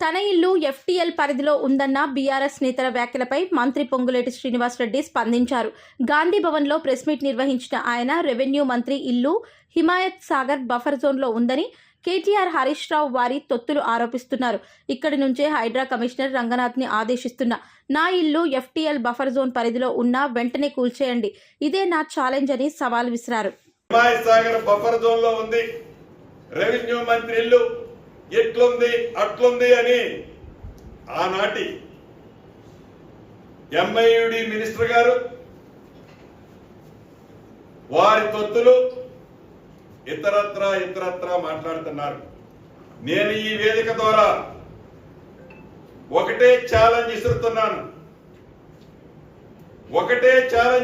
తన ఇల్లు ఎఫ్టీఎల్ పరిధిలో ఉందన్న బీఆర్ఎస్ నేతల వ్యాఖ్యలపై మంత్రి పొంగులేటి శ్రీనివాసరెడ్డి స్పందించారు. గాంధీ భవన్లో ప్రెస్ మీట్ నిర్వహించిన ఆయన రెవెన్యూ మంత్రి ఇల్లు హిమాయత్ సాగర్ బఫర్ జోన్లో ఉందని కేటీఆర్ హరీష్ రావు వారి తొత్తులు ఆరోపిస్తున్నారు. ఇక్కడి నుంచే హైడ్రా కమిషనర్ రంగనాథ్ని ఆదేశిస్తున్నా నా ఇల్లు ఎఫ్టీఎల్ బఫర్ జోన్ పరిధిలో ఉన్నా వెంటనే కూల్చేయండి, ఇదే నా ఛాలెంజ్ అని సవాల్ విసిరారు. హిమాయత్ సాగర్ బఫర్ జోన్ లో ఉంది, రెవెన్యూ మంత్రి ఇల్లు ఎట్లుంది అట్లుంది అని ఆనాటి ఎంఐయుడి మినిస్టర్ గారు వారి తొత్తులు ఇతరత్రా మాట్లాడుతున్నారు. నేను ఈ వేదిక ద్వారా ఒకటే ఛాలెంజ్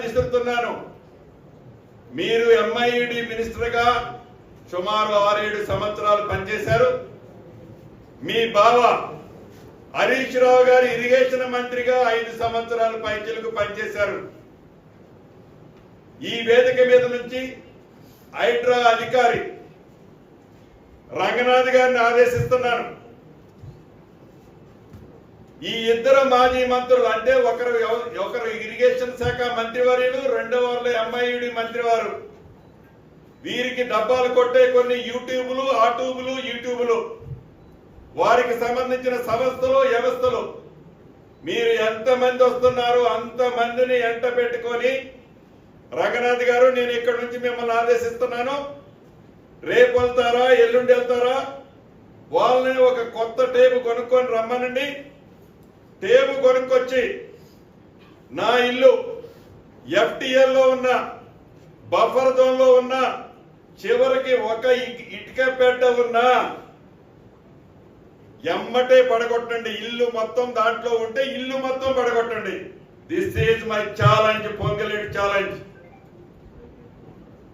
ఇస్తున్నాను. మీరు ఎంఐయుడి మినిస్టర్ గా సుమారు 6-7 సంవత్సరాలు పనిచేశారు. మీ బావ హరీష్ రావు గారు ఇరిగేషన్ మంత్రిగా 5 సంవత్సరాలు పైచిలకు పనిచేశారు. ఈ వేదిక మీద నుంచి హైడ్రా అధికారి రంగనాథ్ గారిని ఆదేశిస్తున్నాను. ఈ ఇద్దరు మాజీ మంత్రులు అంటే ఒకరు ఇరిగేషన్ శాఖ మంత్రివర్యులు, రెండవ వారు ఎంఐయుడి మంత్రివారు, వీరికి డబ్బాలు కొట్టే కొన్ని యూట్యూబులు వారికి సంబంధించిన సంస్థలు వ్యవస్థలు మీరు ఎంతమంది వస్తున్నారో అంతమందిని ఎంట పెట్టుకొని రంగనాథ్ గారు నేను ఇక్కడ నుంచి మిమ్మల్ని ఆదేశిస్తున్నాను. రేపు వెళ్తారా ఎల్లుండి వెళ్తారా వాళ్ళని ఒక కొత్త టేబు కొనుక్కొని రమ్మనండి. టేబు కొనుక్కొచ్చి నా ఇల్లు ఎఫ్టీఎల్ లో ఉన్న బఫర్ జోన్ లో ఉన్న చివరికి ఒక ఇటుక పెట్ట ఉన్నా ఎమ్మటే పడగొట్టండి. ఇల్లు మొత్తం దాంట్లో ఉంటే ఇల్లు మొత్తం పడగొట్టండి. This is my challenge Ponguleti